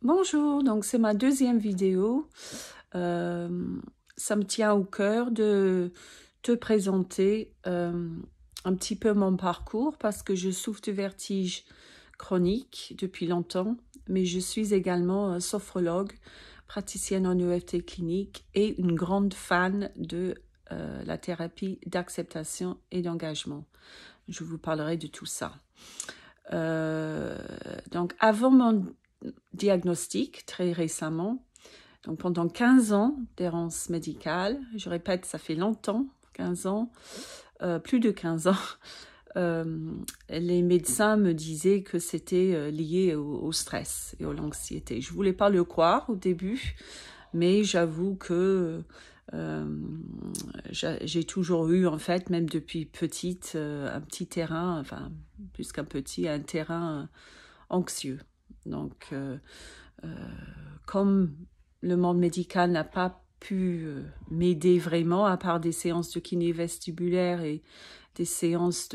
Bonjour, donc c'est ma deuxième vidéo. Ça me tient au cœur de te présenter un petit peu mon parcours parce que je souffre de vertige chronique depuis longtemps, mais je suis également sophrologue, praticienne en EFT clinique et une grande fan de la thérapie d'acceptation et d'engagement. Je vous parlerai de tout ça. Donc avant mon diagnostic très récemment, donc pendant 15 ans d'errance médicale, je répète, ça fait longtemps, 15 ans, plus de 15 ans, les médecins me disaient que c'était lié au stress et à l'anxiété. Je ne voulais pas le croire au début, mais j'avoue que j'ai toujours eu, en fait, même depuis petite, un petit terrain, enfin, plus qu'un petit, un terrain anxieux. Donc, comme le monde médical n'a pas pu m'aider vraiment, à part des séances de kiné vestibulaire et des séances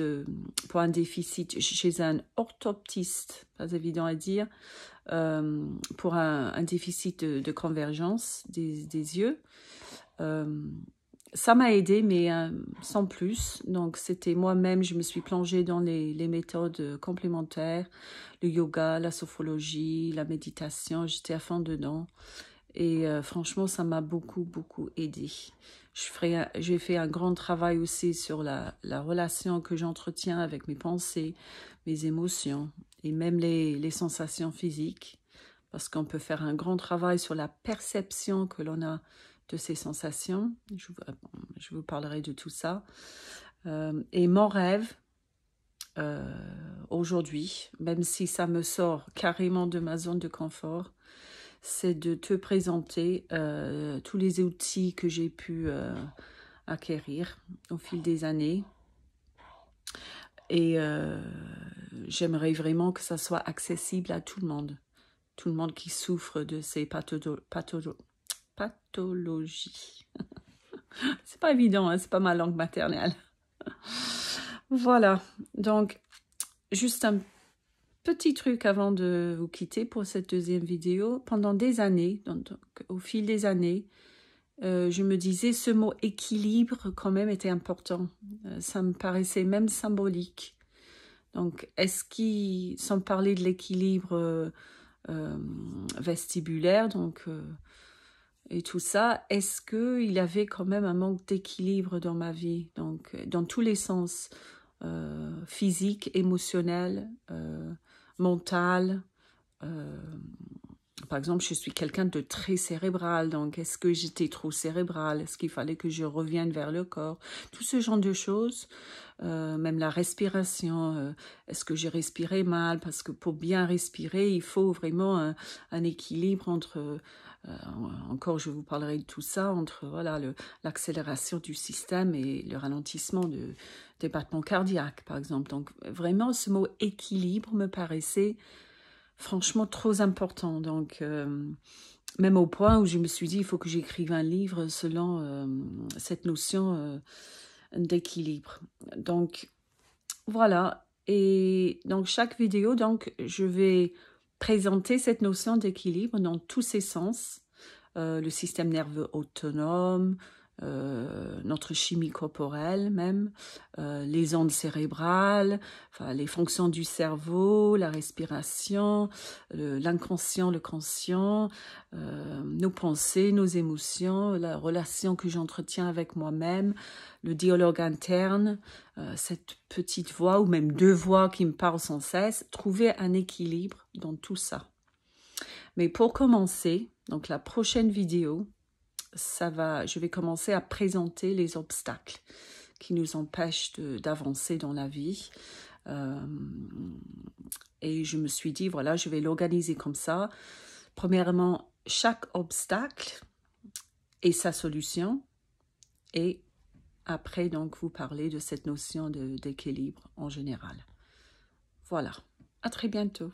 pour un déficit chez un orthoptiste, pas évident à dire, pour un déficit de convergence des yeux. Ça m'a aidé, mais sans plus. Donc, c'était moi-même, je me suis plongée dans les méthodes complémentaires, le yoga, la sophrologie, la méditation. J'étais à fond dedans. Et franchement, ça m'a beaucoup, beaucoup aidé. J'ai fait un grand travail aussi sur la relation que j'entretiens avec mes pensées, mes émotions et même les sensations physiques. Parce qu'on peut faire un grand travail sur la perception que l'on a de ces sensations. Je vous parlerai de tout ça. Et mon rêve, aujourd'hui, même si ça me sort carrément de ma zone de confort, c'est de te présenter tous les outils que j'ai pu acquérir au fil des années. Et j'aimerais vraiment que ça soit accessible à tout le monde qui souffre de ces pathologies. C'est pas évident, hein, c'est pas ma langue maternelle. Voilà, donc juste un petit truc avant de vous quitter pour cette deuxième vidéo. Pendant des années, donc, au fil des années, je me disais ce mot équilibre quand même était important. Ça me paraissait même symbolique. Donc, sans parler de l'équilibre vestibulaire, donc et tout ça, est-ce qu'il y avait quand même un manque d'équilibre dans ma vie, donc dans tous les sens, physique, émotionnel, mental. Par exemple, je suis quelqu'un de très cérébral, donc est-ce que j'étais trop cérébrale? Est-ce qu'il fallait que je revienne vers le corps? Tout ce genre de choses, même la respiration, est-ce que j'ai respiré mal? Parce que pour bien respirer, il faut vraiment un équilibre entre, encore je vous parlerai de tout ça, entre voilà, l'accélération du système et le ralentissement des battements cardiaques, par exemple. Donc vraiment, ce mot équilibre me paraissait franchement trop important. Donc, même au point où je me suis dit, il faut que j'écrive un livre selon cette notion d'équilibre. Donc, voilà. Et donc, chaque vidéo, donc, je vais présenter cette notion d'équilibre dans tous ses sens. Le système nerveux autonome, notre chimie corporelle même, les ondes cérébrales, enfin, les fonctions du cerveau, la respiration, l'inconscient, le conscient, nos pensées, nos émotions, la relation que j'entretiens avec moi-même, le dialogue interne, cette petite voix ou même deux voix qui me parlent sans cesse, trouver un équilibre dans tout ça. Mais pour commencer, donc la prochaine vidéo, je vais commencer à présenter les obstacles qui nous empêchent d'avancer dans la vie. Et je me suis dit, voilà, je vais l'organiser comme ça. Premièrement, chaque obstacle et sa solution. Et après, donc, vous parler de cette notion d'équilibre en général. Voilà, à très bientôt.